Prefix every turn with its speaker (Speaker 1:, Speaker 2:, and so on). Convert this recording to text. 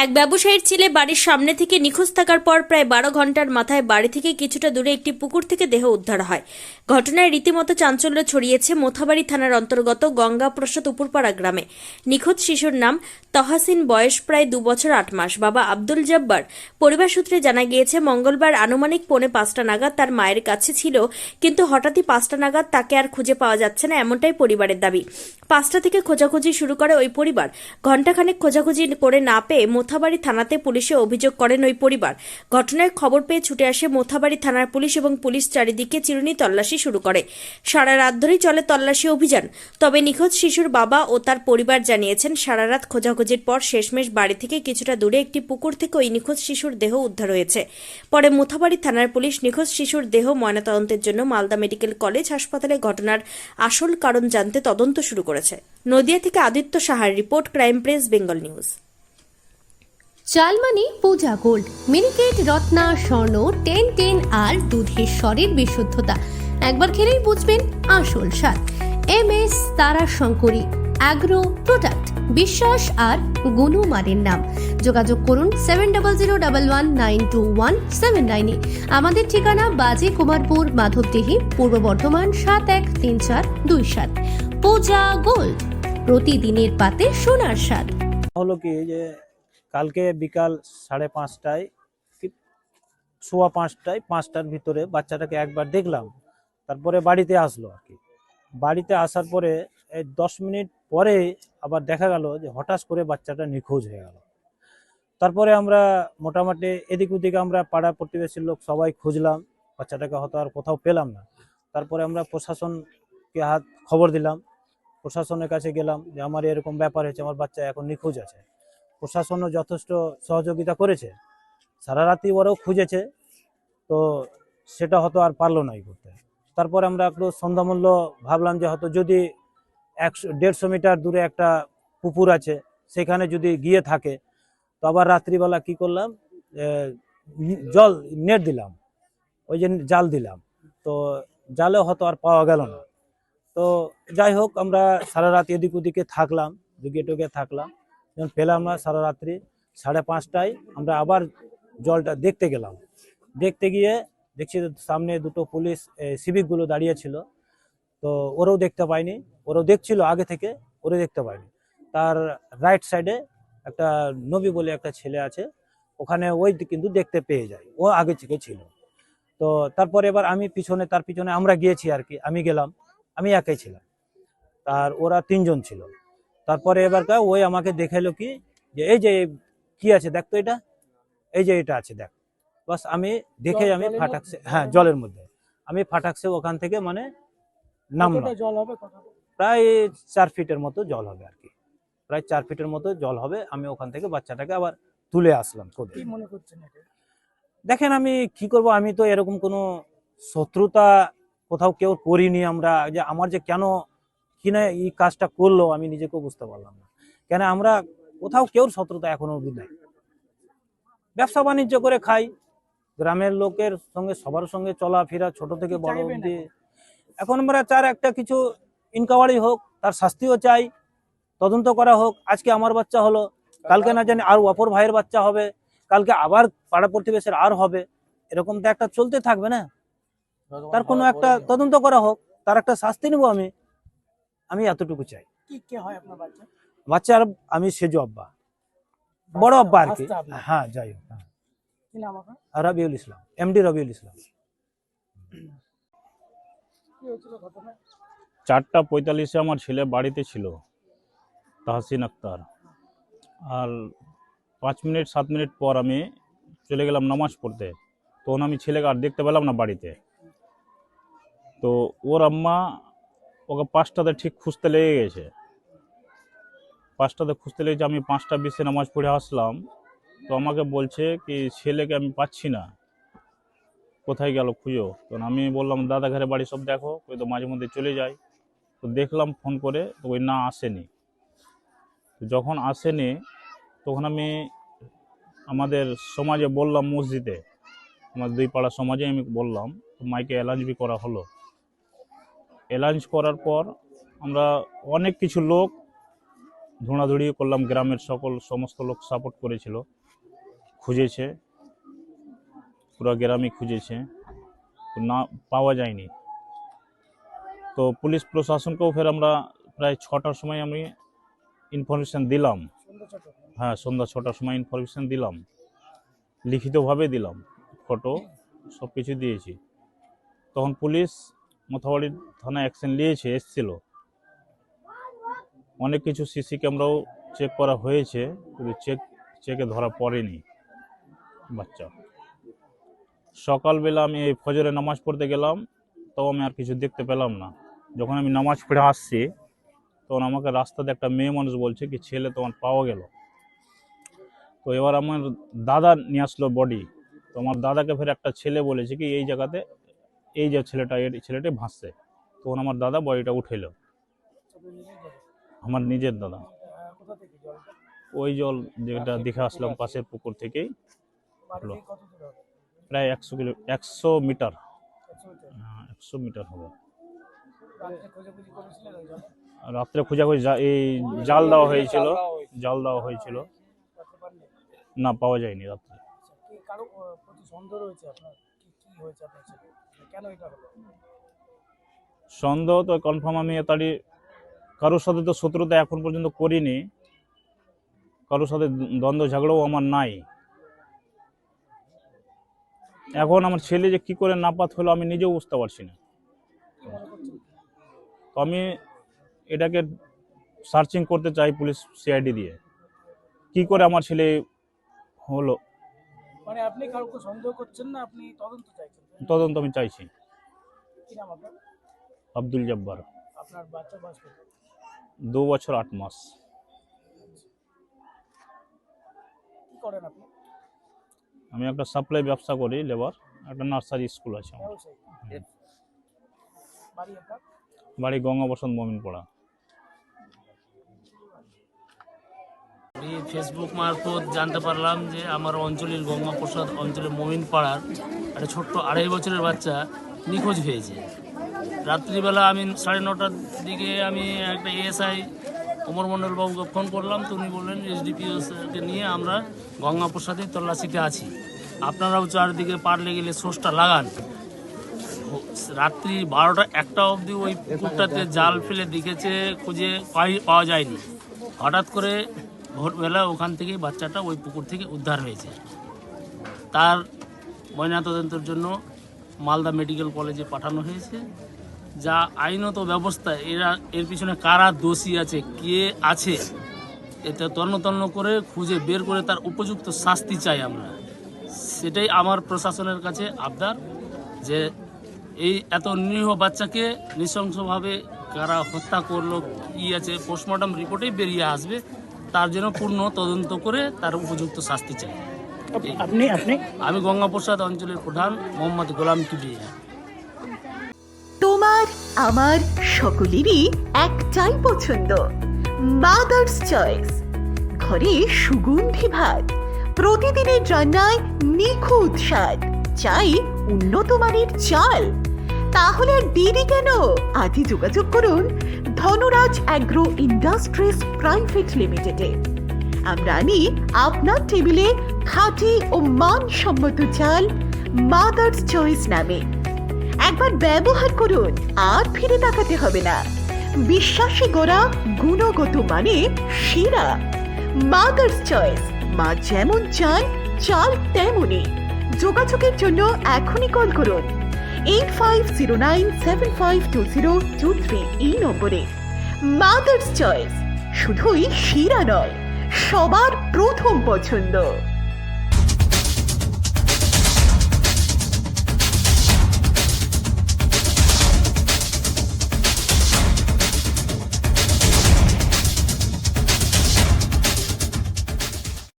Speaker 1: এক ব্যবসায়ীর ছেলে বাড়ির সামনে থেকে নিখোঁজ থাকার পর প্রায় 12 ঘন্টার মাথায় বাড়ি থেকে কিছুটা দূরে একটি পুকুর থেকে দেহ উদ্ধার হয়। ঘটনায় রীতিমতো চাঞ্চল্য ছড়িয়েছে মোথাবাড়ি থানার অন্তর্গত গঙ্গাপ্রসাদ উপরপাড়া গ্রামে। নিখোঁজ শিশুর নাম তহাসিন, বয়স প্রায় 2 বছর 8 মাস। বাবা আব্দুল জব্বার। পরিবার সূত্রে জানা গিয়েছে মঙ্গলবার আনুমানিক 4:45 নাগাদ তার মায়ের কাছে ছিল, কিন্তু হঠাৎই 5টা নাগাদ তাকে আর খুঁজে পাওয়া যাচ্ছে না, এমনটাই পরিবারের দাবি। 5টা থেকে খোঁজাখুঁজি শুরু করে ওই পরিবার। ঘণ্টাখানেক খোঁজাখুঁজি করে না পেয়ে মোথাবাড়ি থানাতে পুলিশে অভিযোগ করেন ওই পরিবার। ঘটনার খবর পেয়ে ছুটে আসে মোথাবাড়ি থানার পুলিশ এবং পুলিশ চারিদিকে চিরুনি তল্লাশি শুরু করে। সারা রাত ধরেই চলে তল্লাশি অভিযান। তবে নিখোঁজ শিশুর বাবা ও তার পরিবার জানিয়েছেন, সারা রাত খোঁজাখুঁজির পর শেষমেশ বাড়ি থেকে কিছুটা দূরে একটি পুকুর থেকে ওই নিখোঁজ শিশুর দেহ উদ্ধার হয়েছে। পরে মোথাবাড়ি থানার পুলিশ নিখোঁজ শিশুর দেহ ময়নাতদন্তের জন্য মালদা মেডিকেল কলেজ হাসপাতালে ঘটনার আসল কারণ জানতে তদন্ত শুরু করেছে। নদিয়া থেকে আদিত্য সাহার report, crime press Bengal news.
Speaker 2: চালমানি পূজা গোল্ড, মিনিকেট, রত্না, স্বর্ণ 1010 আর দুধের স্বরের বিশুদ্ধতা একবার খেলেই বুঝবেন আসল স্বাদ। MS তারা শঙ্করী অ্যাগ্রো প্রোডাক্ট, বিশ্বাস আর গুণমানের নাম। যোগাযোগ করুন 7001192179 এ। আমাদের ঠিকানা বাজে কুমারপুর, মাধবদেহি, পূর্ব বর্ধমান 713427। পূজা গোল্ড, প্রতিদিনের পাতে সোনার স্বাদ।
Speaker 3: হলো কি যে কালকে বিকাল 5:30টায় কি 5:15টায় 5টার ভিতরে বাচ্চাটাকে একবার দেখলাম, তারপরে বাড়িতে আসলো আর কি। বাড়িতে আসার পরে এই 10 মিনিট পরে আবার দেখা গেল যে হঠাৎ করে বাচ্চাটা নিখোঁজ হয়ে গেল। তারপরে আমরা মোটামুটি এদিক ওদিক আমরা পাড়া প্রতিবেশীর লোক সবাই খুঁজলাম, বাচ্চাটাকে হয়তো আর কোথাও পেলাম না। তারপরে আমরা প্রশাসনকে খবর দিলাম, প্রশাসনের কাছে গেলাম যে আমার এরকম ব্যাপার হয়েছে, আমার বাচ্চা এখন নিখোঁজ আছে। প্রশাসনও যথেষ্ট সহযোগিতা করেছে, সারা রাতি ওরাও খুঁজেছে, তো সেটা হয়তো আর পারলো না করতে। তারপর আমরা একটু সন্ধ্যামূল্য ভাবলাম যে হয়তো যদি 100-150 মিটার দূরে একটা পুকুর আছে, সেখানে যদি গিয়ে থাকে, তো আবার রাত্রিবেলা কি করলাম, জল নেট দিলাম, ওই যে জাল দিলাম, তো জালে হয়তো আর পাওয়া গেল না। তো যাই হোক, আমরা সারা রাত এদিক ওদিকে থাকলাম, জুগিয়ে টুগে থাকলাম, যখন পেলাম না সারা রাত্রি 5:30টায় আমরা আবার জলটা দেখতে গেলাম। দেখতে গিয়ে দেখছি সামনে দুটো পুলিশ সিভিকগুলো দাঁড়িয়ে ছিল, তো ওরাও দেখতে পায়নি, ওরাও দেখছিল আগে থেকে, ওরা দেখতে পায়নি। তার রাইট সাইডে একটা নবী বলে একটা ছেলে আছে, ওখানে ওই কিন্তু দেখতে পেয়ে যায়, ও আগে থেকে ছিল। তো তারপরে এবার আমি পিছনে, তার পিছনে আমরা গিয়েছি আর কি, আমি গেলাম, আমি একাই ছিলাম, আর ওরা 3জন ছিল। তারপরে এবার ওই আমাকে দেখাইলো কি যে এই যে কি আছে দেখ তো, এটা এই যে এটা আছে দেখ। বাস আমি দেখে আমি ফাটাকছে, হ্যাঁ জলের মধ্যে আমি ফাটাকছে ওখান থেকে মানে নামলাম। প্রায় 4 ফিটের মতো জল হবে আর কি, প্রায় 4 ফিটের মতো জল হবে। আমি ওখান থেকে বাচ্চাটাকে আবার তুলে আসলাম। কি মনে করছেন? দেখেন আমি কি করব, আমি তো এরকম কোনো শত্রুতা কোথাও কেউ করিনি আমরা, যে আমার যে কেন কিনা এই কাজটা করলো আমি নিজেকেও বুঝতে পারলাম না। কেন আমরা কোথাও কেউ শত্রুতা এখনো অবধি নাই, ব্যবসা বাণিজ্য করে খাই, গ্রামের লোকের সঙ্গে সবার সঙ্গে চলাফেরা ছোট থেকে বড় অবধি। এখন আমরা চার একটা কিছু ইনকোয়ারি হোক, তার শাস্তিও চাই, তদন্ত করা হোক। আজকে আমার বাচ্চা হলো, কালকে না জানি আর অপর ভাইয়ের বাচ্চা হবে, কালকে আবার পাড়া প্রতিবেশীর আর হবে, এরকম তো একটা চলতে থাকবে না। তার কোনো একটা তদন্ত করা হোক, তার একটা শাস্তি নেবো আমি এতটুকু চাই।
Speaker 4: কি কে হয় আপনার বাচ্চা?
Speaker 3: বাচ্চার আমি সেজু আব্বা, বড় আব্বা আর কি। হ্যাঁ যাই হোক,
Speaker 4: কি নাম আপনার?
Speaker 3: রবিউল ইসলাম, MD রবিউল ইসলাম।
Speaker 4: কি হয়েছিল ঘটনা?
Speaker 5: 4:45-এ আমার ছেলে বাড়িতে ছিল, তাহসিন আক্তার। আর 5 মিনিট 7 মিনিট পর আমি চলে গেলাম নামাজ পড়তে, তখন আমি ছেলেকে আর দেখতে পেলাম না বাড়িতে। তো ওর আম্মা ওকে 5টাতে ঠিক খুঁজতে লেগে গেছে, 5টাতে খুঁজতে লেগেছে। আমি 5:20-এ নামাজ পড়ে আসলাম, তো আমাকে বলছে কি ছেলেকে আমি পাচ্ছি না, কোথায় গেল খুঁজো। তখন আমি বললাম দাদা ঘরে বাড়ি সব দেখো, ওই তো মাঝে মধ্যে চলে যায়। তো দেখলাম ফোন করে, তো ওই না আসেনি। তো যখন আসেনি তখন আমি আমাদের সমাজে বললাম, মসজিদে আমার 2 পাড়া সমাজে আমি বললাম, তো মাইকে এলাঞ্জবি করা হলো। এলাঞ্জ করার পর আমরা অনেক কিছু লোক ধুঁড়াধুড়ি করলাম, গ্রামের সমস্ত লোক সাপোর্ট করেছিল, খুঁজেছে, পুরো গ্রামই খুঁজেছে, না পাওয়া যায়নি। তো পুলিশ প্রশাসনকেও ফের আমরা প্রায় 6টার সময় আমি ইনফরমেশান দিলাম।
Speaker 4: সন্ধ্যা ছটা।
Speaker 5: হ্যাঁ, সন্ধ্যা 6টার সময় ইনফরমেশান দিলাম, লিখিতভাবে দিলাম, ফটো সব কিছু দিয়েছি। তখন পুলিশ মোথাবাড়ি থানায় অ্যাকশন নিয়েছে, এসেছিল, অনেক কিছু সিসি ক্যামেরাও চেক করা হয়েছে, কিন্তু চেকে ধরা পড়েনি বাচ্চা। সকালবেলা আমি এই ফজরে নামাজ পড়তে গেলাম, তাও আমি আর কিছু দেখতে পেলাম না। যখন আমি নামাজ পড়ে আসছি তখন আমাকে রাস্তাতে একটা মেয়ে মানুষ বলছে কি ছেলে তোমার পাওয়া গেল। তো এবার আমার দাদা নিয়ে আসলো বডি। তো আমার দাদাকে ফের একটা ছেলে বলেছে কি এই জায়গাতে এই যে ছেলেটা ভাসছে। তখন আমার দাদা বডিটা উঠেলো,
Speaker 4: আপনার নিজের ঘরে?
Speaker 5: আমার নিজের দাদা।
Speaker 4: কোথা থেকে জলটা?
Speaker 5: ওই জল যেটা দেখে আসলাম পাশের পুকুর থেকেই,
Speaker 4: বাড়ি থেকে কত দূর হবে?
Speaker 5: প্রায় 100 মিটার,
Speaker 4: 100 মিটার।
Speaker 5: 100 মিটার হবে।
Speaker 4: রাত্রে খোঁজাখুঁজি করেছিলেন ওই জলে?
Speaker 5: রাত্রে খোঁজাখুঁজি এই জাল দেওয়া হয়েছিল,
Speaker 4: রাত্রে পাননি?
Speaker 5: না পাওয়া যায়নি রাত্রে।
Speaker 4: কি কারো প্রতি সন্দেহ রয়েছে আপনার? কি হয়েছে আপনার ছেলে? কেন এটা হলো?
Speaker 5: সন্দেহ তো কনফার্ম আমি তারই কারোর সাথে তো শত্রুতা এখন পর্যন্ত করিনি, কারোর সাথে দ্বন্দ্ব ঝগড়াও আমার নাই। এখন আমার ছেলে যে কি করে নাপাত হলো আমি নিজেও বুঝতে পারছি না।
Speaker 4: কি মনে করছেন?
Speaker 5: তো আমি এটাকে সার্চিং করতে চাই পুলিশ সিআইডি দিয়ে, কি করে আমার ছেলে হলো।
Speaker 4: মানে আপনি কাউকে সন্দেহ করছেন না, আপনি তদন্ত চাইছেন?
Speaker 5: তদন্ত আমি চাইছি।
Speaker 4: কি নাম আপনার?
Speaker 5: আব্দুল জব্বার,
Speaker 4: আপনার বাচ্চা বয়স কত?
Speaker 5: 2 বছর 8 মাস।
Speaker 4: কি করেন আপনি?
Speaker 5: আমি একটা সাপ্লাই ব্যবসা করি, লেবার, একটা নার্সারি স্কুল আছে আমার।
Speaker 4: ব্যবসায়ী? বাড়ি আপনার?
Speaker 5: বাড়ি গঙ্গা বসন্ত মমিনপাড়া।
Speaker 6: আমি ফেসবুক মারফত জানতে পারলাম যে আমার অঞ্চলের গঙ্গাপ্রসাদ অঞ্চলের মমিনপাড়ার একটা ছোট্ট 2.5 বছরের বাচ্চা নিখোঁজ হয়েছে। রাত্রিবেলা আমি 9:30টার দিকে আমি একটা এএসআই অমর মণ্ডল বাবুকে ফোন করলাম, তো উনি বললেন এসডিপিওকে নিয়ে আমরা গঙ্গাপ্রসাদের তল্লাশিতে আছি, আপনারাও চারদিকে পারলে গেলে সোর্সটা লাগান। রাত্রি 12টা 1টা অবধি ওই পুকুরটাতে জাল ফেলে দেখেছে, খুঁজে পাওয়া যায়নি। হঠাৎ করে ভোরবেলা ওখান থেকেই বাচ্চাটা ওই পুকুর থেকে উদ্ধার হয়েছে। তার ময়নাতদন্তের জন্য মালদা মেডিকেল কলেজে পাঠানো হয়েছে। যা আইনত ব্যবস্থা, এর পিছনে কারা দোষী আছে, কে আছে, এটা তন্ন করে খুঁজে বের করে তার উপযুক্ত শাস্তি চাই আমরা। সেটাই আমার প্রশাসনের কাছে আবদার, যে এই এত নিরীহ বাচ্চাকে নৃশংসভাবে কারা হত্যা করলো, কী আছে, পোস্টমর্টম রিপোর্টেই বেরিয়ে আসবে, তার জন্য পূর্ণ তদন্ত করে তার উপযুক্ত শাস্তি চাই। আমি গঙ্গাপ্রসাদ অঞ্চলের প্রধান মোহাম্মদ গোলাম কিবরিয়া।
Speaker 7: তোমার আমার সকলেরই একটাই পছন্দ, মাদার্স চয়েস। ঘরে সুগন্ধি ভাত, প্রতিদিনের রান্নায় নিখুঁত স্বাদ, চাই উন্নত মানের চাল। তাহলে আর দেরি কেন? আজই যোগাযোগ করুন ধনরাজ অ্যাগ্রো ইন্ডাস্ট্রিজ প্রাইভেট লিমিটেডে। আমরা আনি আপনার টেবিলে খাঁটি ও মানসম্মত চাল মাদার্স চয়েস নামে। একবার ব্যবহার করুন, আর ফিরে তাকাতে হবে না। বিশ্বাসী গড়া গুণগত মানে সেরা মাদার্স চয়েস। মা যেমন চান, চাল তেমনই। যোগাযোগের জন্য এখনই কল করুন 8509752023 এই নম্বরে। মাদার্স চয়েস শুধুই সেরা নয়, সবার প্রথম পছন্দ।